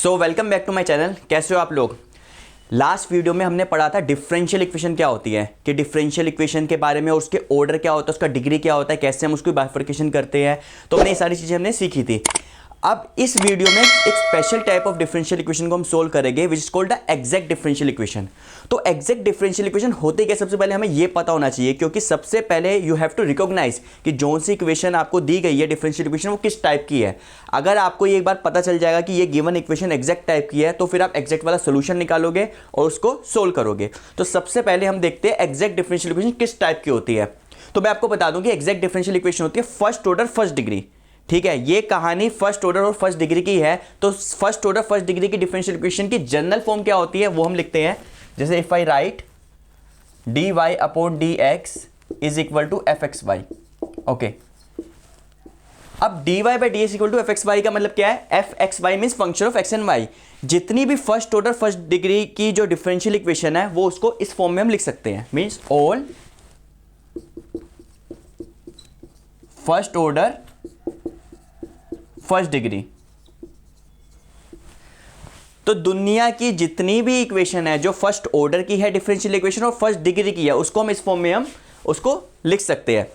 So welcome back to my channel. कैसे हो आप लोग। लास्ट वीडियो में हमने पढ़ा था डिफरेंशियल इक्वेशन क्या होती है, कि डिफरेंशियल इक्वेशन के बारे में और उसके ऑर्डर क्या होता है, उसका डिग्री क्या होता है, कैसे हम उसकी बाइफरकेशन करते हैं। तो हमने ये सारी चीज़ें हमने सीखी थी। अब इस वीडियो में एक special type of differential equation को हम सोल्व करेंगे which is called the exact differential equation. तो एग्जैक्ट डिफरेंशियल इक्वेशन होते क्या, सबसे पहले हमें ये पता होना चाहिए, क्योंकि सबसे पहले यू हैव टू रिकॉग्नाइज कि जो सी इक्वेशन आपको दी गई है डिफरेंशियल इक्वेशन वो किस टाइप की है। अगर आपको ये एक बार पता चल जाएगा कि ये गिवन इक्वेशन एग्जैक्ट टाइप की है तो फिर आप एग्जैक्ट वाला सोल्यूशन निकालोगे और उसको सोल्व करोगे। तो सबसे पहले हम देखते हैं एग्जैक्ट डिफरेंशियल इक्वेशन किस टाइप की होती है। तो मैं आपको बता दूं कि एग्जैक्ट डिफरेंशियल इक्वेशन होती है फर्स्ट ऑर्डर फर्स्ट डिग्री। ठीक है, ये कहानी फर्स्ट ऑर्डर और फर्स्ट डिग्री की है। तो फर्स्ट ऑर्डर फर्स्ट डिग्री की डिफरेंशियल इक्वेशन की जनरल फॉर्म क्या होती है वो हम लिखते हैं। जैसे if I write dy upon dx is equal to fxy। Okay, अब dy by D S equal to fxy का मतलब क्या है, fxy means function of x and y। जितनी भी फर्स्ट ऑर्डर फर्स्ट डिग्री की जो डिफरेंशियल इक्वेशन है वो उसको इस फॉर्म में हम लिख सकते हैं, means all first order first degree. तो दुनिया की जितनी भी इक्वेशन है जो फर्स्ट ऑर्डर की है डिफरेंशियल इक्वेशन और फर्स्ट डिग्री की है उसको हम इस फॉर्म में हम उसको लिख सकते हैं।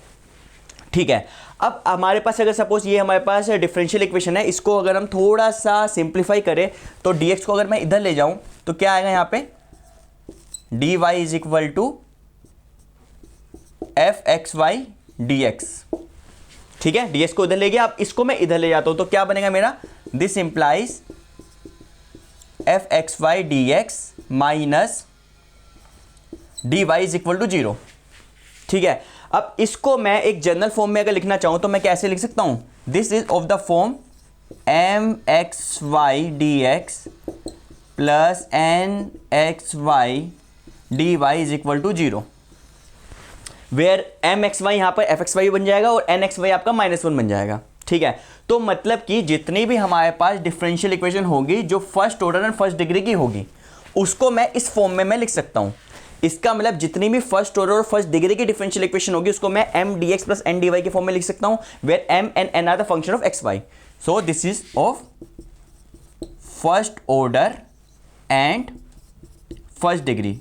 ठीक है, अब हमारे पास अगर सपोज ये हमारे पास डिफरेंशियल इक्वेशन है, इसको अगर हम थोड़ा सा सिंप्लीफाई करें तो dx को अगर मैं इधर ले जाऊं तो क्या आएगा यहां पे, dy is equal to fxy dx। ठीक है, ds को इधर ले गया, अब इसको मैं इधर ले जाता हूं तो क्या बनेगा मेरा, this implies fxy dx minus dy is equal to 0। ठीक है, अब इसको मैं एक जनरल फॉर्म में अगर लिखना चाहूं तो मैं कैसे लिख सकता हूं, this is of the form mxy dx plus nxy dy is equal to 0, where mxy यहां पर fxy बन जाएगा और nxy आपका -1 बन जाएगा। ठीक है, तो मतलब कि जितनी भी हमारे पास डिफरेंशियल इक्वेशन होगी जो first order and first degree की होगी उसको मैं इस फॉर्म में मैं लिख सकता हूं। इसका मतलब जितनी भी फर्स्ट ऑर्डर और फर्स्ट डिग्री की डिफरेंशियल इक्वेशन होगी उसको मैं m dx plus n dy के फॉर्म में लिख सकता हूं, where m and n are the function of x y। So this is of first order and first degree.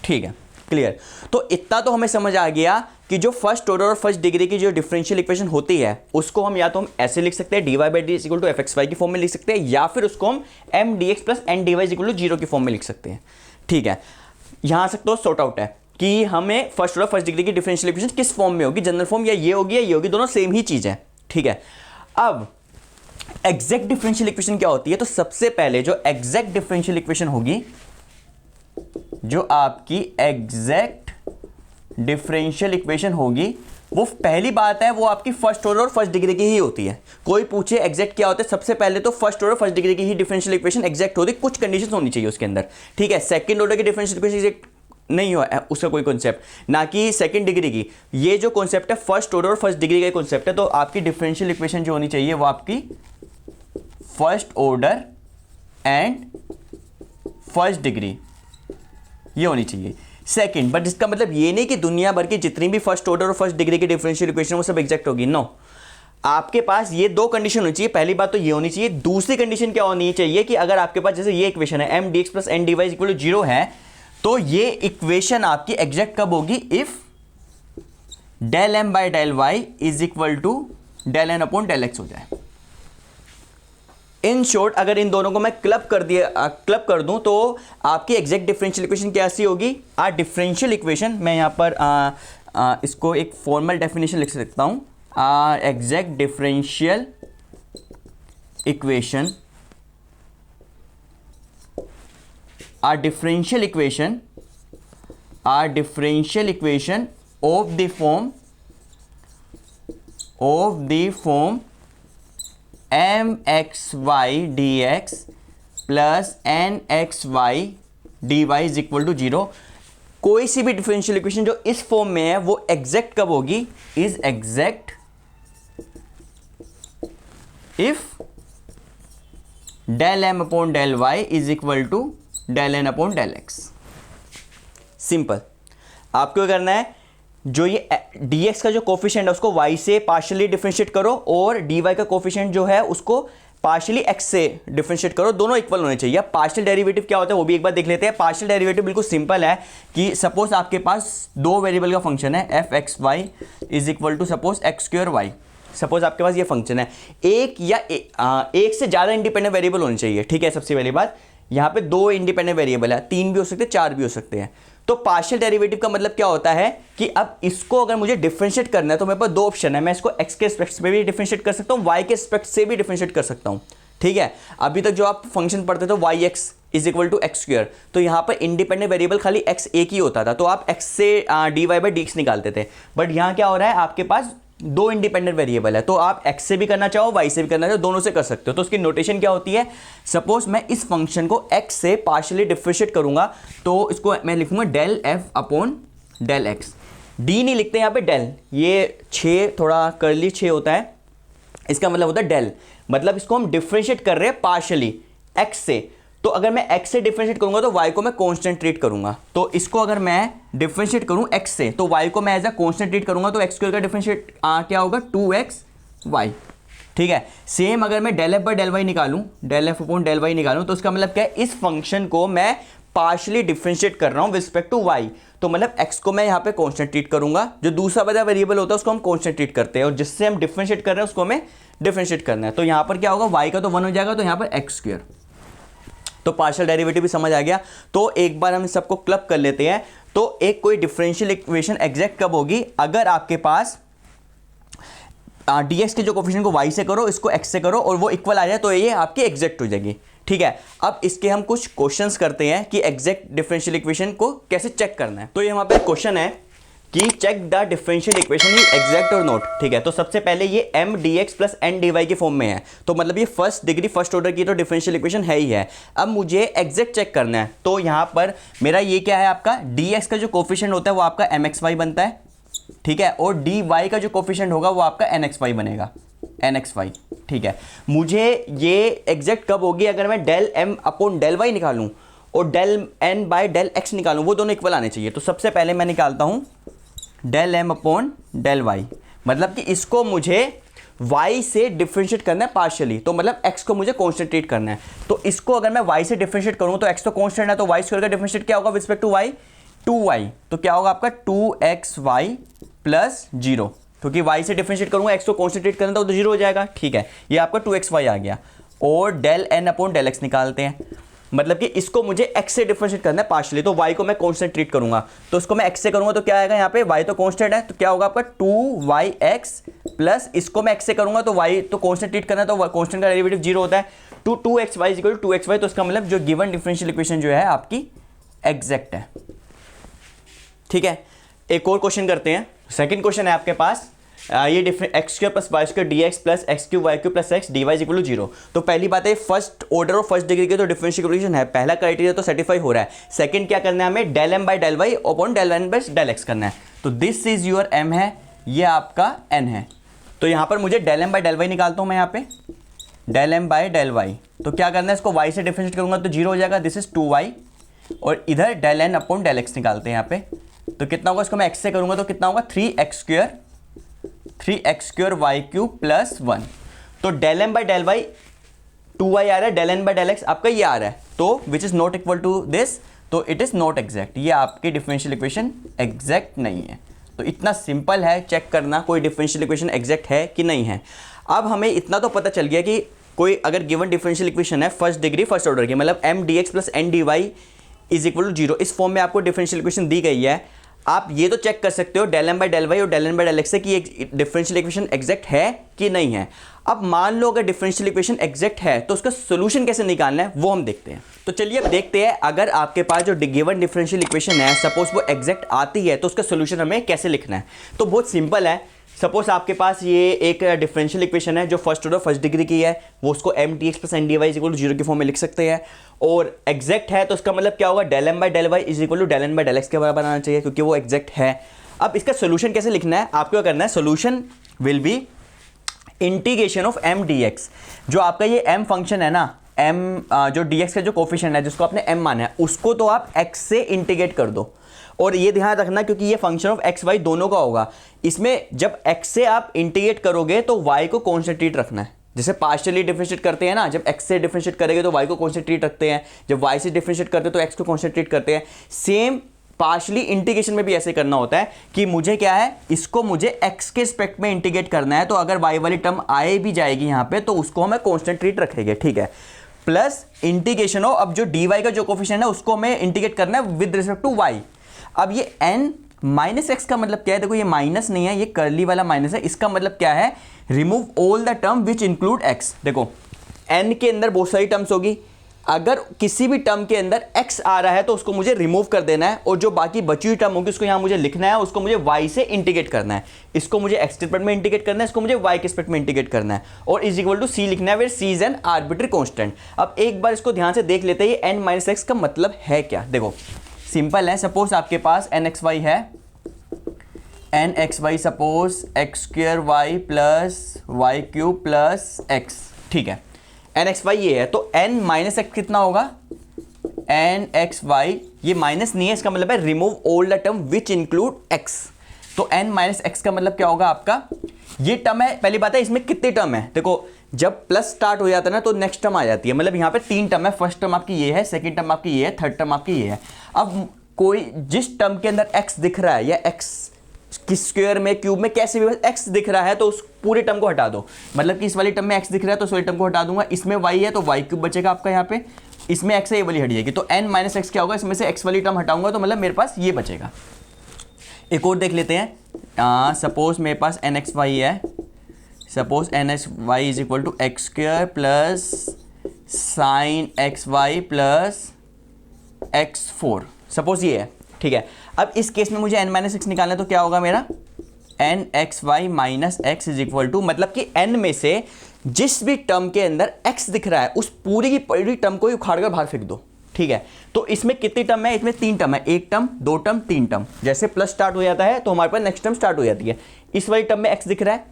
ठीक है, क्लियर। तो इतना तो हमें समझ आ गया कि जो फर्स्ट ऑर्डर और फर्स्ट डिग्री की जो डिफरेंशियल इक्वेशन होती है उसको हम या तो हम ऐसे लिख सकते हैं dy by D equal to fxy की फॉर्म में लिख सकते हैं, या फिर उसको हम m dx plus n dy equal to 0 की फॉर्म में लिख सकते हैं। ठीक है, यहां से तो सॉर्ट आउट है कि हमें फर्स्ट ऑर्डर फर्स्ट डिग्री की डिफरेंशियल इक्वेशन किस फॉर्म में होगी, जनरल फॉर्म या ये होगी, दोनों सेम ही चीज है। ठीक है, अब एग्जैक्ट डिफरेंशियल इक्वेशन क्या होती है, तो सबसे पहले जो एग्जैक्ट डिफरेंशियल इक्वेशन होगी, जो आपकी एग्जैक्ट डिफरेंशियल इक्वेशन होगी, वो पहली बात है वो आपकी फर्स्ट ऑर्डर और फर्स्ट डिग्री की ही होती है। कोई पूछे एग्जैक्ट क्या होता है, सबसे पहले तो फर्स्ट ऑर्डर फर्स्ट डिग्री की ही डिफरेंशियल इक्वेशन एग्जैक्ट होती है, कुछ कंडीशंस होनी चाहिए उसके अंदर। ठीक है, सेकंड ऑर्डर की डिफरेंशियल इक्वेशन एग्जैक्ट नहीं हुआ उसका कोई कॉन्सेप्ट, ना कि सेकंड डिग्री की। ये जो कॉन्सेप्ट है फर्स्ट ऑर्डर और फर्स्ट डिग्री का कॉन्सेप्ट है। तो आपकी डिफरेंशियल इक्वेशन जो होनी चाहिए वो आपकी first order and first degree ये होनी चाहिए। सेकंड, बट इसका मतलब ये नहीं कि दुनिया भर की जितनी भी फर्स्ट ऑर्डर और फर्स्ट डिग्री की डिफरेंशियल इक्वेशन वो सब एग्जैक्ट होगी। नो, आपके पास ये दो कंडीशन होनी चाहिए। पहली बात तो ये होनी चाहिए, दूसरी कंडीशन क्या होनी चाहिए कि अगर आपके पास जैसे ये इक्वेशन है m dx plus n dy equal to 0 है, तो ये इक्वेशन आपकी एग्जैक्ट कब होगी, if del m by del y is equal to del n upon del x हो जाए। इन शॉर्ट, अगर इन दोनों को मैं क्लब कर दूं तो आपकी एग्जैक्ट डिफरेंशियल इक्वेशन कैसी होगी, आ डिफरेंशियल इक्वेशन, मैं यहां पर इसको एक फॉर्मल डेफिनेशन लिख सकता हूं, exact differential equation, differential equation of the form mxy dx plus nxy dy is equal to 0। कोई सी भी डिफरेंशियल इक्वेशन जो इस फॉर्म में है वो एग्जैक्ट कब होगी, is exact if del m upon del y is equal to del n upon del x। Simple, आपको करना है जो ये dx का जो कोफिशिएंट है उसको y से पार्शियली डिफरेंशिएट करो और dy का कोफिशिएंट जो है उसको पार्शियली एक्स से डिफरेंशिएट करो, दोनों इक्वल होने चाहिए। पार्शियल डेरिवेटिव क्या होता है वो भी एक बार देख लेते हैं। पार्शियल डेरिवेटिव बिल्कुल सिंपल है कि सपोज आपके पास दो वेरिएबल का फंक्शन है F X Y is equal to suppose x square Y. Suppose आपके पास ये फंक्शन है, एक या एक से ज़्यादा इंडिपेंडेंट वेरिएबल होने चाहिए, ठीक है। सबसे पहली बात, यहाँ पे दो इंडिपेंडेंट वेरिएबल है, तीन भी हो सकते हैं, चार भी हो सकते हैं। तो पार्शियल डेरिवेटिव का मतलब क्या होता है कि अब इसको अगर मुझे डिफरेंशिएट करना है तो मेरे पास दो ऑप्शन है, मैं इसको एक्स के रिस्पेक्ट में भी डिफरेंशिएट कर सकता हूँ, वाई के रिस्पेक्ट से भी डिफरेंशिएट कर सकता हूँ, ठीक है। अभी तक जो आप फंक्शन पढ़ते थे Y X is equal to x square, तो यहाँ पर इंडिपेंडेंट वेरिएबल खाली एक्स एक ही होता था, तो आप एक्स से D Y by D X निकालते थे। बट यहाँ क्या हो रहा है, आपके पास दो इंडिपेंडेंट वेरिएबल है, तो आप x से भी करना चाहो y से भी करना चाहो, दोनों से कर सकते हो। तो उसकी नोटेशन क्या होती है, सपोज मैं इस फंक्शन को x से पार्शियली डिफरेंशिएट करूंगा तो इसको मैं लिखूंगा del f upon del x। d नहीं लिखते यहाँ पे डेल, ये 6 थोड़ा कर्ली 6 होता है, इसका मतलब होता है डेल, मतलब इसको हम डिफरेंशिएट कर रहे हैं पार्शियली x से। तो अगर मैं x से डिफरेंशिएट करूंगा तो y को मैं कांस्टेंट ट्रीट करूंगा, तो इसको अगर मैं डिफरेंशिएट करूं x से तो y को मैं एज अ कांस्टेंट ट्रीट करूंगा, तो x स्क्वायर का डिफरेंशिएट क्या होगा 2xy, ठीक है। सेम अगर मैं del F by del Y निकालूं, del F upon del Y निकालूं, तो उसका मतलब क्या है, इस फंक्शन को मैं पार्शियली डिफरेंशिएट कर रहा हूं विद रिस्पेक्ट टू y, तो मतलब x को मैं यहाँ पे कांस्टेंट ट्रीट करूंगा, जो दूसरा वाला वेरिएबल होता है उसको हम कांस्टेंट ट्रीट करते हैं, और जिससे हम डिफरेंशिएट कर रहे हैं उसको हमें डिफरेंशिएट करना है। तो यहाँ पर क्या होगा, y का तो 1 हो जाएगा, तो यहाँ पर एक्स स्क्वायर। तो पार्शियल डेरिवेटिव भी समझ आ गया। तो एक बार हम सबको क्लब कर लेते हैं। तो एक कोई डिफरेंशियल इक्वेशन एग्जैक्ट कब होगी, अगर आपके पास dx के जो कोफिशिएंट को y से करो, इसको x से करो और वो इक्वल आ जाए, तो ये आपकी एग्जैक्ट हो जाएगी, ठीक है। अब इसके हम कुछ क्वेश्चंस करते हैं कि एग्जैक्ट डिफरेंशियल इक्वेशन को कैसे चेक करना है। तो ये हमारे पे क्वेश्चन है कि check the differential equation is exact और नॉट, ठीक है। तो सबसे पहले ये M D x plus N D Y के फॉर्म में है, तो मतलब ये फर्स्ट डिग्री फर्स्ट ऑर्डर की तो डिफरेंशियल इक्वेशन है ही है। अब मुझे एग्जैक्ट चेक करना है, तो यहाँ पर मेरा ये क्या है, आपका डी एक्स का जो कोफिशिएंट होता है वो आपका एम एक्स वाई बनता है, ठीक है, और डी वाई का जो कोफिशिएंट होगा वो आपका एन एक्स वाई बनेगा, एन एक्स वाई, ठीक है। मुझे ये एग्जैक्ट कब होगी, अगर मैं del M upon del Y निकालूं और del N by del X निकालूं, वो दोनों इक्वल आने चाहिए। तो सबसे पहले मैं निकालता हूं del M upon del Y, मतलब कि इसको मुझे y से डिफरेंशिएट करना है पार्शियली, तो मतलब x को मुझे कांस्टेंट ट्रीट करना है। तो इसको अगर मैं y से डिफरेंशिएट करूं तो x तो कांस्टेंट है, तो y स्क्वायर का डिफरेंशिएट क्या होगा with respect to y, 2y, तो क्या होगा आपका 2xy प्लस 0, क्योंकि y से डिफरेंशिएट करूंगा x को कांस्टेंट ट्रीट करना तो 0 हो जाएगा, ठीक है। ये आपका 2xy आ गया। और del n upon del x निकालते हैं, मतलब कि इसको मुझे x से डिफरेंशिएट करना है पार्शियली, तो y को मैं कांस्टेंट ट्रीट करूंगा, तो इसको मैं x से करूंगा तो क्या आएगा, यहाँ पे y तो कांस्टेंट है, तो क्या होगा आपका 2yx प्लस इसको मैं x से करूंगा तो y तो कांस्टेंट ट्रीट करना है, तो कांस्टेंट का डेरिवेटिव 0 होता है, 2xy इक्वल टू 2xy, तो इसका मतलब जो गिवन डिफरेंशियल इक्वेशन जो है आपकी एग्जैक्ट है, ठीक है। एक और क्वेश्चन करते हैं। सेकंड क्वेश्चन है आपके पास, ये different X square plus Y square D x plus X Q Y Q plus X D Y equal to 0। तो पहली बात है फर्स्ट ऑर्डर और फर्स्ट डिग्री के तो डिफरेंशियल इक्वेशन है, पहला क्राइटेरिया तो सेटिस्फाई हो रहा है। सेकंड क्या करना है हमें, del M by del Y upon del N by del X करना है। तो दिस इज योर एम है, ये आपका एन है। तो यहाँ पर मुझे del M by del Y निकालता हूँ मैं, यहाँ पे del M by del Y, तो क्या करना है, इसको वाई से डिफरेंशिएट करूंगा तो 0 हो जाएगा, दिस इज 2y, और इधर del N upon del X निकालते हैं यहाँ पे, तो कितना होगा, इसको मैं x से करूंगा तो कितना होगा 3x square Y cube plus 1। तो del M by del Y 2y आ रहा है, del N by del X आपका ये आ रहा है, तो which is not equal to this, तो इट इज नॉट एग्जैक्ट, ये आपकी डिफरेंशियल इक्वेशन एग्जैक्ट नहीं है। तो इतना सिंपल है चेक करना कोई डिफरेंशियल इक्वेशन एग्जैक्ट है कि नहीं है। अब हमें इतना तो पता चल गया कि कोई अगर गिवन डिफरेंशियल इक्वेशन है फर्स्ट डिग्री फर्स्ट ऑर्डर की, मतलब M D x plus N D Y is equal to 0, इस फॉर्म में आपको डिफरेंशियल इक्वेशन दी गई है। आप ये तो चेक कर सकते हो del M by del Y और del N by del X से कि ये डिफरेंशियल इक्वेशन एग्जैक्ट है कि नहीं है। अब मान लो अगर डिफरेंशियल इक्वेशन एग्जैक्ट है तो उसका सोल्यूशन कैसे निकालना है वो हम देखते हैं। तो चलिए अब देखते हैं अगर आपके पास जो गिवन डिफरेंशियल इक्वेशन है सपोज वो एग्जैक्ट आती है तो उसका सोल्यूशन हमें कैसे लिखना है। तो बहुत सिंपल है, सपोज आपके पास ये एक डिफरेंशियल इक्वेशन है जो फर्स्ट ऑर्डर फर्स्ट डिग्री की है, वो उसको M D x plus N D Y is equal to 0 के फॉर्म में लिख सकते हैं, और एग्जैक्ट है तो उसका मतलब क्या होगा, del M by del Y is equal to del N by del x के बराबर आना चाहिए क्योंकि वो एग्जैक्ट है। अब इसका सोल्यूशन कैसे लिखना है, आपको क्या करना है, solution will be integration of M D x, जो आपका ये एम फंक्शन है ना, एम जो डी एक्स का जो कोफिशिएंट है जिसको आपने एम माना है उसको तो आप एक्स से इंटीग्रेट कर दो। और ये ध्यान रखना क्योंकि ये फंक्शन ऑफ एक्स वाई दोनों का होगा, इसमें जब x से आप इंटीग्रेट करोगे तो y को कांस्टेंट रखना है, जैसे पार्शियली डिफरेंशिएट करते हैं ना, जब x से डिफरेंशिएट करेंगे तो y को कांस्टेंट ट्रीट रखते हैं, जब y से डिफरेंशिएट करते हैं तो x को कांस्टेंट ट्रीट करते हैं। सेम पार्शियली इंटीग्रेशन में भी ऐसे करना होता है कि मुझे क्या है, इसको मुझे x के रिस्पेक्ट में इंटीग्रेट करना है, तो अगर y वाली टर्म आए भी जाएगी यहाँ पे तो उसको हमें कांस्टेंट ट्रीट रखेंगे, ठीक है। प्लस इंटीग्रेशन हो, अब जो dy का जो कोफिशिएंट है उसको हमें इंटीग्रेट करना है विद रिस्पेक्ट टू y। अब ये n माइनस एक्स का मतलब क्या है, देखो ये माइनस नहीं है, ये कर्ली वाला माइनस है, इसका मतलब क्या है, remove all the term which include x. देखो n के अंदर बहुत सारी टर्म्स होगी, अगर किसी भी टर्म के अंदर x आ रहा है तो उसको मुझे रिमूव कर देना है, और जो बाकी बची हुई टर्म होगी उसको यहाँ मुझे लिखना है, उसको मुझे y से इंटीग्रेट करना है, इसको मुझे x के रिस्पेक्ट में इंटीग्रेट करना है, इसको मुझे y के रिस्पेक्ट में इंटीग्रेट करना है, और इज इक्वल टू c लिखना है, where c is an arbitrary constant. अब एक बार इसको ध्यान से देख लेते हैं, ये n माइनस एक्स का मतलब है क्या। देखो सिंपल है, सपोज आपके पास nxy है, nxy suppose x square y plus y cube plus x, ठीक है, nxy ये है, तो n माइनस एक्स कितना होगा, nxy, ये माइनस नहीं है, इसका मतलब है remove all the term which include x, तो n माइनस एक्स का मतलब क्या होगा आपका, ये टर्म है, पहली बात है इसमें कितने टर्म है, देखो जब प्लस स्टार्ट हो जाता है ना तो नेक्स्ट टर्म आ जाती है, मतलब यहाँ पे 3 टर्म है, फर्स्ट टर्म आपकी ये है, सेकंड टर्म आपकी ये है, थर्ड टर्म आपकी ये है। अब कोई जिस टर्म के अंदर x दिख रहा है, या x कि स्क्वायर में क्यूब में कैसे भी x दिख रहा है तो उस पूरे टर्म को हटा दो, मतलब कि इस वाली टर्म में x दिख रहा है तो उस वाली टर्म को हटा दूंगा, इसमें y है तो y क्यूब बचेगा आपका यहाँ पे, इसमें x है ये वाली हट जाएगी, तो n माइनस एक्स क्या होगा, इसमें से x वाली टर्म हटाऊंगा तो मतलब मेरे पास ये बचेगा। एक और देख लेते हैं, सपोज मेरे पास nxy है, suppose nxy is equal to x square plus sine xy plus x4, suppose ये है, ठीक है। अब इस केस में मुझे n माइनस एक्स निकालना है तो क्या होगा मेरा, n x y minus x is equal to, मतलब कि n में से जिस भी टर्म के अंदर x दिख रहा है उस पूरी की पूरी टर्म को उखाड़ कर बाहर फेंक दो, ठीक है। तो इसमें कितनी टर्म है, इसमें 3 टर्म है, 1 टर्म 2 टर्म 3 टर्म, जैसे प्लस स्टार्ट हो जाता है तो हमारे पास नेक्स्ट टर्म स्टार्ट हो जाती है। इस वाली टर्म में x दिख रहा है,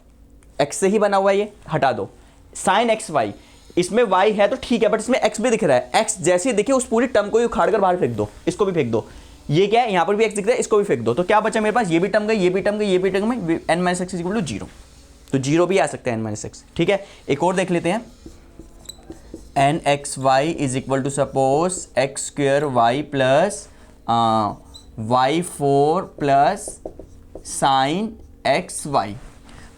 x से ही बना हुआ है, ये हटा दो, साइन एक्स वाई, इसमें y है तो ठीक है, बट इसमें x भी दिख रहा है, x जैसे ही दिखे उस पूरी टर्म को उखाड़ कर बाहर फेंक दो, इसको भी फेंक दो, ये क्या है यहाँ पर भी x दिख रहा है, इसको भी फेंक दो, तो क्या बचा मेरे पास, ये भी टर्म गई, ये भी टर्म गई, ये भी टर्म गई, n minus x equal to 0, तो 0 भी आ सकता है n माइनस एक्स, ठीक है। एक और देख लेते हैं, n x Y is equal to suppose x square y plus y 4 plus sine x y,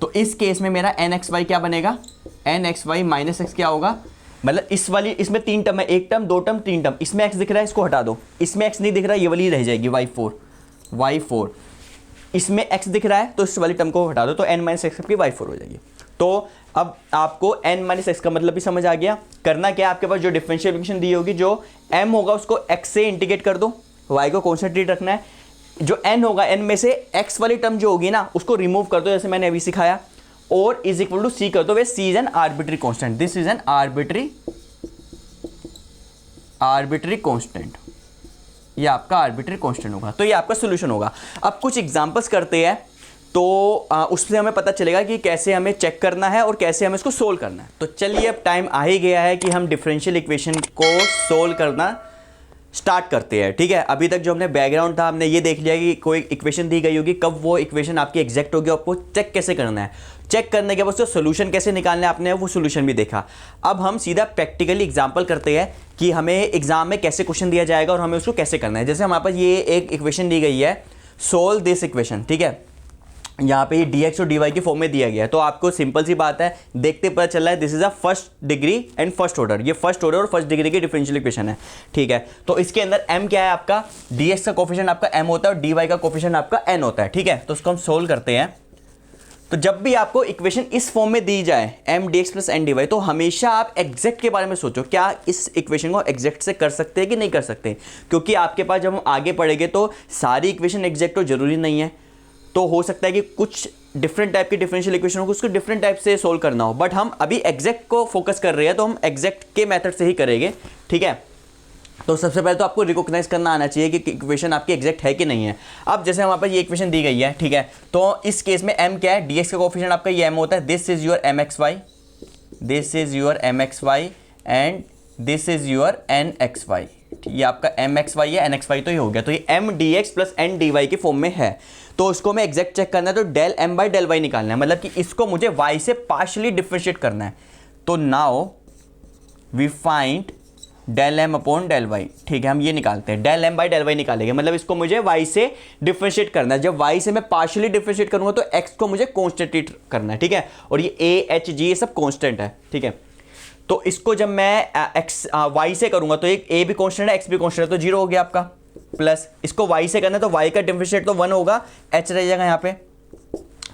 तो इस केस में मेरा n एक्स वाई क्या बनेगा, n x y minus x क्या होगा, मतलब इस वाली, इसमें 3 टर्म है, 1 टर्म 2 टर्म 3 टर्म, इसमें x दिख रहा है इसको हटा दो, इसमें x नहीं दिख रहा है ये वाली रह जाएगी y4, इसमें x दिख रहा है तो इस वाली टर्म को हटा दो, तो n माइनस एक्स की y4 हो जाएगी। तो अब आपको n माइनस एक्स का मतलब भी समझ आ गया, करना क्या है, आपके पास जो डिफरेंशियल इक्वेशन दी होगी, जो m होगा उसको x से इंटीग्रेट कर दो, y को कांस्टेंट ट्रीट रखना है, जो n होगा n में से x वाली टर्म जो होगी ना उसको रिमूव कर दो, जैसे मैंने अभी सिखाया, और इज इक्वल टू c कर दो, वे c is an arbitrary constant, this is an arbitrary constant, ये आपका आर्बिट्री कांस्टेंट होगा, तो ये आपका सॉल्यूशन होगा। अब कुछ एग्जांपल्स करते हैं तो उससे हमें पता चलेगा कि कैसे हमें चेक करना है और कैसे हमें इसको सोल्व करना है। तो चलिए अब टाइम आ ही गया है कि हम डिफरेंशियल इक्वेशन को सोल्व करना स्टार्ट करते हैं, ठीक है। अभी तक जो हमने बैकग्राउंड था, हमने ये देख लिया कि कोई इक्वेशन दी गई होगी, कब वो इक्वेशन आपकी एग्जैक्ट होगी, आपको चेक कैसे करना है, चेक करने के बाद उसका सोल्यूशन कैसे निकालना है, आपने वो सोल्यूशन भी देखा। अब हम सीधा प्रैक्टिकली एग्जांपल करते हैं कि हमें एग्जाम में कैसे क्वेश्चन दिया जाएगा और हमें उसको कैसे करना है। जैसे हमारे पास ये एक इक्वेशन दी गई है, सोल्व दिस इक्वेशन, ठीक है, यहाँ पे ये dx और dy के फॉर्म में दिया गया है, तो आपको सिंपल सी बात है, देखते पता चल रहा है this is a first degree and first order, ये फर्स्ट ऑर्डर और फर्स्ट डिग्री की डिफरेंशियल इक्वेशन है, ठीक है। तो इसके अंदर m क्या है आपका, dx का कोफिशिएंट आपका m होता है और dy का कोफिशिएंट आपका n होता है, ठीक है। तो उसको हम सोल्व करते हैं। तो जब भी आपको इक्वेशन इस फॉर्म में दी जाए m dx plus n dy, तो हमेशा आप एग्जैक्ट के बारे में सोचो, क्या इस इक्वेशन को एग्जैक्ट से कर सकते हैं कि नहीं कर सकते, क्योंकि आपके पास जब हम आगे पढ़ेंगे तो सारी इक्वेशन एग्जैक्ट हो जरूरी नहीं है, तो हो सकता है कि कुछ डिफरेंट टाइप की डिफरेंशियल इक्वेशन हो, उसको डिफरेंट टाइप से सोल्व करना हो, बट हम अभी एग्जैक्ट को फोकस कर रहे हैं तो हम एग्जैक्ट के मेथड से ही करेंगे, ठीक है। तो सबसे पहले तो आपको रिकॉग्नाइज करना आना चाहिए कि इक्वेशन आपकी एग्जैक्ट है कि नहीं है। अब जैसे हमारे पास ये इक्वेशन दी गई है, ठीक है, तो इस केस में m क्या है, dx का कोफिशिएंट आपका ये m होता है, this is your mxy, this is your mxy and this is your nxy, ये आपका mxy है, nxy तो ये हो गया, तो ये m dx plus n dy के फॉर्म में है, तो उसको मैं एग्जैक्ट चेक करना है, तो del m by del y निकालना है, मतलब कि इसको मुझे y से पार्शियली डिफरेंशिएट करना है, तो now we find del M upon del y. ठीक है, हम ये निकालते हैं, del M by del y निकालेंगे, मतलब इसको मुझे वाई से डिफरेंशिएट करना है। जब वाई से मैं पार्शियली डिफरेंशिएट करूंगा तो एक्स को मुझे कॉन्स्टेंट ट्रीट करना है। ठीक है, और ये ए एच जी ये सब कॉन्स्टेंट है। ठीक है, तो इसको जब मैं एक्स वाई से करूंगा तो एक ए भी कॉन्स्टेंट है, एक्स भी कॉन्स्टेंट है, तो जीरो हो गया आपका। प्लस इसको वाई से करना है तो वाई का डिफरेंशिएट तो 1 होगा, एच रह जाएगा यहाँ पे,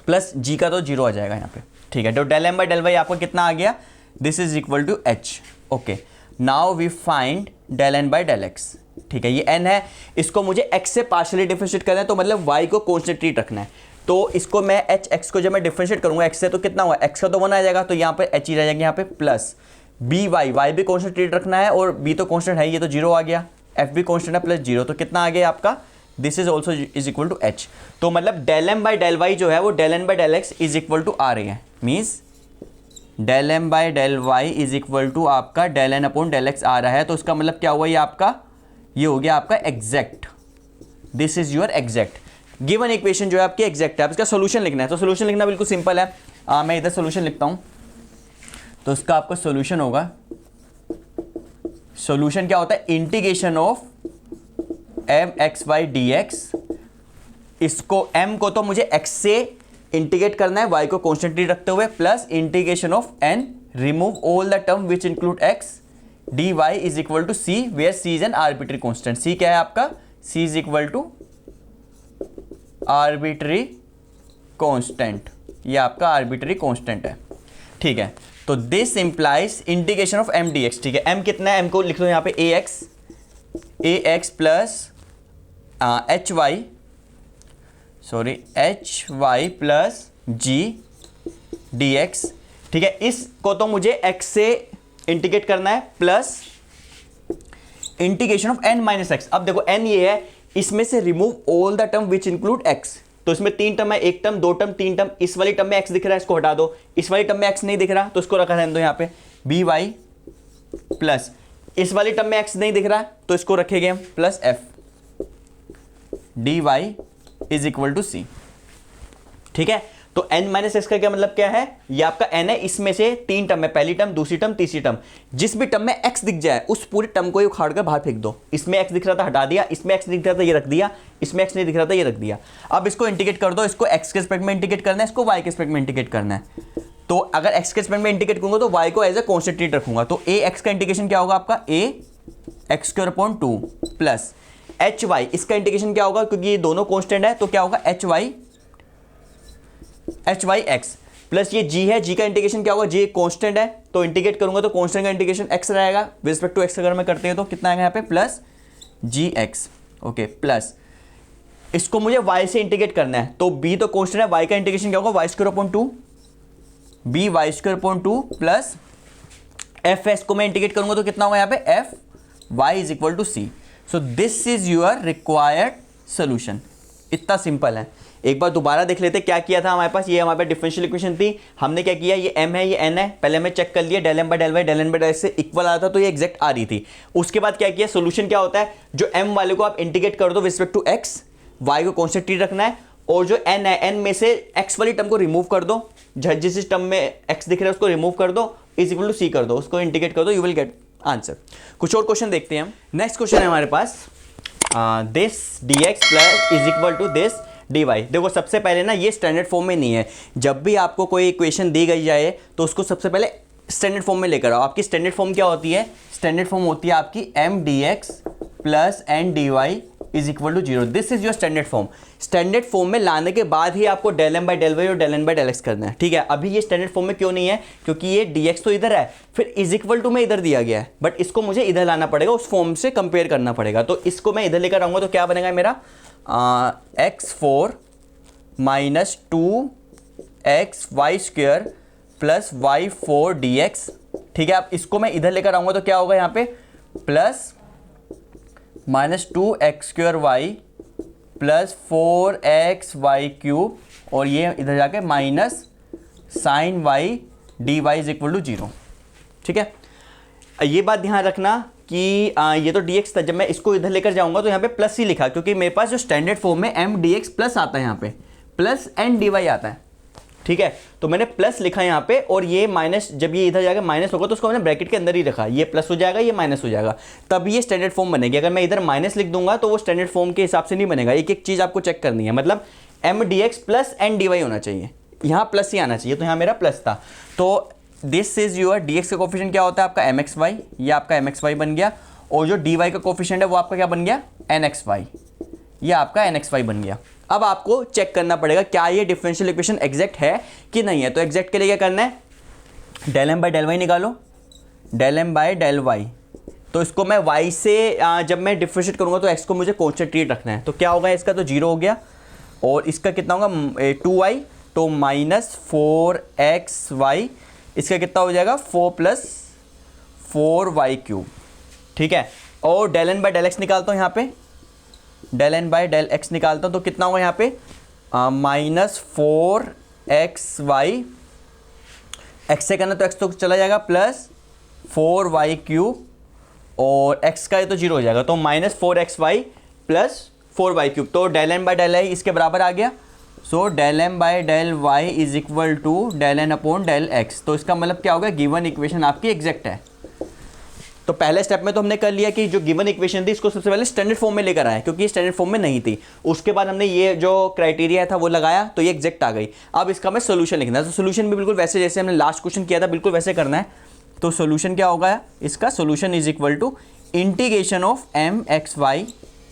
प्लस जी का तो जीरो आ जाएगा यहाँ पे। ठीक है, तो del M by del y आपको कितना आ गया, this is equal to h. Okay, now we find del N by del x. ठीक है, ये एन है, इसको मुझे एक्स से पार्शियली डिफरेंशिएट करना है, तो मतलब वाई को कॉन्स्टेंट ट्रीट रखना है। तो इसको मैं एच एक्स को जब मैं डिफरेंशिएट करूंगा एक्स से तो कितना हुआ, एक्स का तो 1 आ जाएगा, तो यहाँ पे एच ही रह जाएगा यहाँ पे, प्लस बी वाई, वाई भी कॉन्स्टेंट ट्रीट रखना है और बी तो कॉन्स्टेंट है, ये तो जीरो आ गया, एफ भी कॉन्स्टेंट है, प्लस जीरो, तो कितना आ गया आपका, this is also is equal to H. तो मतलब del M by del Y जो है वो del N by del X is equal to आ रही है, means del M by del Y is equal to आपका del N upon del X आ रहा है। तो इसका मतलब क्या हुआ, ये आपका ये हो गया आपका exact, this is your exact. Given equation जो है आपकी एग्जैक्ट है, अब इसका सोल्यूशन लिखना है। तो सोल्यूशन लिखना बिल्कुल सिंपल है, मैं इधर सोल्यूशन लिखता हूं। तो इसका आपका सोल्यूशन होगा, सोल्यूशन क्या होता है, integration of m x y d x. इसको m को तो मुझे x से इंटीग्रेट करना है y को कॉन्स्टेंटली रखते हुए, plus integration of n, remove all the term which include x, dy is equal to c, where c is an arbitrary constant. c क्या है आपका, c is equal to arbitrary constant, ये आपका arbitrary constant है। ठीक है, तो this implies integration of m dx। ठीक है, m कितना है, m को लिख लो यहाँ पे ax plus h y, sorry h y plus g d x. ठीक है, इसको तो मुझे x से इंटीग्रेट करना है, plus integration of n minus x. अब देखो n ये है, इसमें से remove all the term which include x। तो इसमें 3 टर्म है, 1 टर्म 2 टर्म 3 टर्म, इस वाली टर्म में x दिख रहा है, इसको हटा दो, इस वाली टर्म में x नहीं दिख रहा तो इसको रखा रहने दो यहाँ पे बी वाई, प्लस इस वाली टर्म में x नहीं दिख रहा तो इसको रखेंगे हम plus f D Y is equal to C. ठीक है, तो n माइनस एक्स का क्या मतलब क्या है, ये आपका n है, इसमें से 3 टर्म है, पहली टर्म दूसरी टर्म तीसरी टर्म, जिस भी टर्म में x दिख जाए उस पूरी टर्म को उखाड़ कर बाहर फेंक दो। इसमें x दिख रहा था हटा दिया, इसमें x दिख रहा था ये रख दिया, इसमें x नहीं दिख रहा था ये रख दिया। अब इसको इंटीग्रेट कर दो, इसको x के रिस्पेक्ट में इंटीग्रेट करना है, इसको y के रिस्पेक्ट में इंटीग्रेट करना है। तो अगर x के रिस्पेक्ट में इंटीग्रेट करूंगा तो y को एज ए कॉन्स्टेंट ट्रीट रखूंगा, तो a x का इंटीग्रेशन क्या होगा आपका, a x square upon 2 plus h y, इसका इंटीग्रेशन क्या होगा, क्योंकि ये दोनों कांस्टेंट है तो क्या होगा, एच वाई एक्स, प्लस ये g है, g का इंटीग्रेशन क्या होगा, g कांस्टेंट है तो इंटीग्रेट करूंगा तो कांस्टेंट का इंटीग्रेशन x रहेगा, विद रिस्पेक्ट टू x अगर मैं करते हैं तो कितना आएगा यहाँ पे, प्लस जी एक्स। ओके, प्लस इसको मुझे y से इंटीग्रेट करना है, तो b तो कांस्टेंट है, y का इंटीग्रेशन क्या होगा, y square upon 2, b y square upon 2 plus f s को मैं इंटीग्रेट करूंगा तो कितना होगा यहाँ पे, f y is equal to c. So this is your required solution. इतना सिंपल है। एक बार दोबारा देख लेते क्या किया था हमारे पास, ये हमारे पास डिफरेंशियल इक्वेशन थी, हमने क्या किया, ये m है ये n है, पहले हमने चेक कर लिया del M by del y, del N by del से इक्वल आ रहा था तो ये एग्जैक्ट आ रही थी। उसके बाद क्या किया, सोल्यूशन क्या होता है, जो m वाले को आप इंटीग्रेट कर दो with respect to x, y को कांस्टेंट ट्रीट रखना है, और जो n है n में से x वाली टर्म को रिमूव कर दो, जिस टर्म में x दिख रहा है उसको रिमूव कर दो, इज इक्वल टू सी कर दो, उसको इंटीग्रेट कर दो, यू विल गेट आंसर। कुछ और क्वेश्चन देखते हैं हम। नेक्स्ट क्वेश्चन है हमारे पास, this dx plus is equal to this dy। देखो सबसे पहले ना ये स्टैंडर्ड फॉर्म में नहीं है, जब भी आपको कोई इक्वेशन दी गई जाए तो उसको सबसे पहले स्टैंडर्ड फॉर्म में लेकर आओ। आपकी स्टैंडर्ड फॉर्म क्या होती है, स्टैंडर्ड फॉर्म होती है आपकी m dx plus n dy is equal to 0। This is your standard form. Standard form में लाने के बाद ही आपको del M by del Y और del N by del X करना है। ठीक है, अभी ये स्टैंडर्ड फॉर्म में क्यों नहीं है, क्योंकि ये dx तो इधर है, फिर इज इक्वल टू में इधर दिया गया है, बट इसको मुझे इधर लाना पड़ेगा, उस फॉर्म से कंपेयर करना पड़ेगा। तो इसको मैं इधर लेकर आऊंगा तो क्या बनेगा मेरा, x4 minus 2x y square plus y4 dx। ठीक है, अब इसको मैं इधर लेकर आऊंगा तो क्या होगा यहाँ पे, plus minus 2x square y plus 4x y cube, और ये इधर जाके minus sine y d Y is equal to 0। ठीक है, ये बात ध्यान रखना कि ये तो dx था, जब मैं इसको इधर लेकर जाऊंगा तो यहाँ पे प्लस ही लिखा, क्योंकि मेरे पास जो स्टैंडर्ड फॉर्म में m dx प्लस आता है, यहाँ पे प्लस n dy आता है। ठीक है, तो मैंने प्लस लिखा यहाँ पे, और ये माइनस, जब ये इधर जाएगा माइनस होगा तो उसको मैंने ब्रैकेट के अंदर ही रखा, ये प्लस हो जाएगा ये माइनस हो जाएगा, तब ये स्टैंडर्ड फॉर्म बनेगी। अगर मैं इधर माइनस लिख दूंगा तो वो स्टैंडर्ड फॉर्म के हिसाब से नहीं बनेगा। एक एक चीज़ आपको चेक करनी है, मतलब M D x plus N D y होना चाहिए, यहाँ प्लस ही आना चाहिए, तो यहाँ मेरा प्लस था। तो this is your D x का कोफिशिएंट क्या होता है आपका एम एक्स वाई, ये आपका एम एक्स वाई बन गया, और जो डी वाई का कोफिशिएंट है वो आपका क्या बन गया एन एक्स वाई, ये आपका एन एक्स वाई बन गया। अब आपको चेक करना पड़ेगा क्या ये डिफरेंशियल इक्वेशन एग्जैक्ट है कि नहीं है। तो एग्जैक्ट के लिए क्या करना है, del M by del Y निकालो, del M by del Y. तो इसको मैं y से जब मैं डिफरेंशिएट करूंगा तो x को मुझे कांस्टेंट ट्रीट रखना है, तो क्या होगा इसका, तो 0 हो गया, और इसका कितना होगा 2y, तो माइनस 4xy, इसका कितना हो जाएगा 4 प्लस 4y क्यूब, ठीक है। और del N by del x निकालता हूँ यहाँ पे, del N by del x निकालता हूँ तो कितना होगा यहाँ पे माइनस 4xy, x से करना तो x तो चला जाएगा, प्लस 4y क्यूब, और x का ये तो 0 हो जाएगा, तो minus 4xy plus 4y cube. तो del N by del I इसके बराबर आ गया। So del M by del Y is equal to del N upon del X. तो इसका मतलब क्या होगा, गिवन इक्वेशन आपकी एग्जैक्ट है। तो पहले स्टेप में तो हमने कर लिया कि जो गिवन इक्वेशन थी इसको सबसे पहले स्टैंडर्ड फॉर्म में लेकर आए, क्योंकि ये स्टैंडर्ड फॉर्म में नहीं थी। उसके बाद हमने ये जो क्राइटेरिया था वो लगाया, तो ये एग्जैक्ट आ गई। अब इसका हमें सोल्यूशन लिखना है, तो सोल्यूशन भी बिल्कुल वैसे जैसे हमने लास्ट क्वेश्चन किया था बिल्कुल वैसे करना है। तो सोल्यूशन क्या होगा इसका, solution is equal to integration of m x y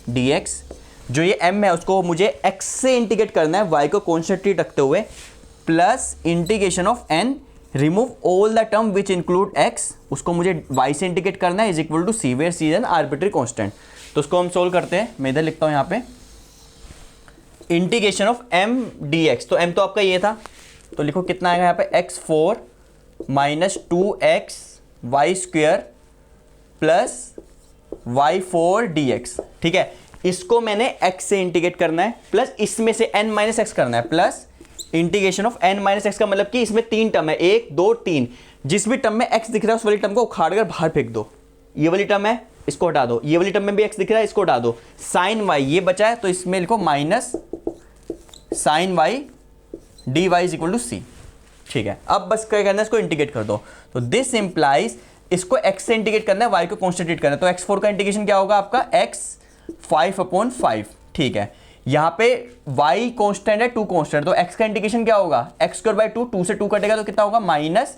d x. जो ये m है उसको मुझे x से इंटीग्रेट करना है, y को कांस्टेंट रखते हुए, plus integration of n, remove all the term which include x, उसको मुझे y से इंटीग्रेट करना है, is equal to c, where c is an arbitrary constant. तो उसको हम सोल्व करते हैं, मैं इधर लिखता हूँ यहाँ पे इंटीग्रेशन ऑफ m dx। तो m तो आपका ये था, तो लिखो कितना आएगा यहाँ पे x4 minus 2x y square plus y4 dx, ठीक है। इसको मैंने x से इंटीग्रेट करना है, प्लस इसमें से n माइनस एक्स करना है, plus integration of n minus x का मतलब कि इसमें 3 टर्म है, 1 2 3, जिस भी टर्म में x दिख रहा है उस वाली टर्म को उखाड़ कर बाहर फेंक दो। ये वाली टर्म है इसको हटा दो, ये वाली टर्म में भी x दिख रहा है इसको हटा दो, साइन y ये बचा है तो इसमें लिखो minus sine y dy is equal to c, ठीक है। अब बस क्या करना है, इसको इंटीग्रेट कर दो। तो दिस इंप्लाइज इसको x से इंटीग्रेट करना है, y को कांस्टेंट करना है, तो x4 का इंटीग्रेशन क्या होगा आपका x 5/5, ठीक है। यहाँ पे y कांस्टेंट है 2 कांस्टेंट, तो x का इंटीग्रेशन क्या होगा x स्क्वायर बाई 2, 2 से 2 कटेगा तो कितना होगा minus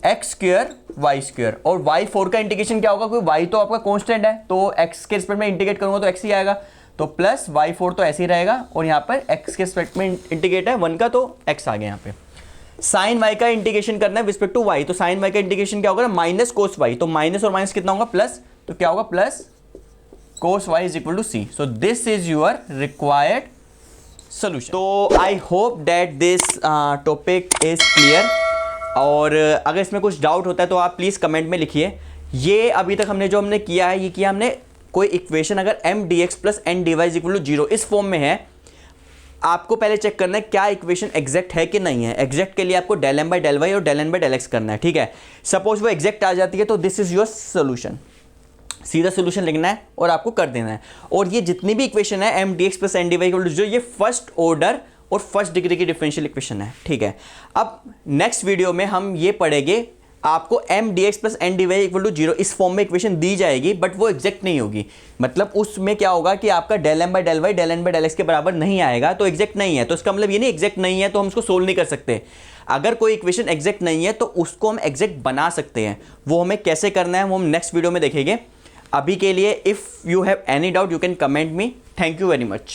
x square y square. और y4 का इंटीग्रेशन क्या होगा, क्योंकि y तो आपका कांस्टेंट है तो x के रिस्पेक्ट में इंटीग्रेट करूंगा तो x ही आएगा, तो प्लस y4 तो ऐसे ही रहेगा, और यहाँ पर x के रिस्पेक्ट में इंटीग्रेट है 1 का तो x आ गया। यहाँ पे साइन y का इंटीग्रेशन करना है रिस्पेक्ट टू y, तो साइन y का इंटीग्रेशन क्या होगा माइनस कोस y, तो माइनस और माइनस कितना होगा प्लस, तो क्या होगा plus cos y is equal to c. So this is your required solution. तो I hope that this topic is clear. और अगर इसमें कुछ डाउट होता है तो आप प्लीज़ कमेंट में लिखिए। ये अभी तक हमने जो हमने किया है, ये किया हमने कोई इक्वेशन अगर m dx plus n dy is equal to 0 इस फॉर्म में है, आपको पहले चेक करना है क्या इक्वेशन एग्जैक्ट है कि नहीं है। एग्जैक्ट के लिए आपको del M by del Y और del N by del X करना है, ठीक है। सपोज वो एग्जैक्ट आ जाती है तो दिस इज योर सोल्यूशन, सीधा सोल्यूशन लिखना है और आपको कर देना है। और ये जितनी भी इक्वेशन है m D x plus N D Y equal to 0, ये फर्स्ट ऑर्डर और फर्स्ट डिग्री की डिफरेंशियल इक्वेशन है, ठीक है। अब नेक्स्ट वीडियो में हम ये पढ़ेंगे, आपको m D x plus N D Y equal to 0 इस फॉर्म में इक्वेशन दी जाएगी, बट वो एग्जैक्ट नहीं होगी। मतलब उसमें क्या होगा कि आपका del M by del y del N by del x के बराबर नहीं आएगा, तो एग्जैक्ट नहीं है। तो इसका मतलब ये नहीं एग्जैक्ट नहीं है तो हम उसको सोल्व नहीं कर सकते। अगर कोई इक्वेशन एग्जैक्ट नहीं है तो उसको हम एग्जैक्ट बना सकते हैं। वो हमें कैसे करना है वो हम नेक्स्ट वीडियो में देखेंगे। अभी के लिए if you have any doubt you can comment me. Thank you very much.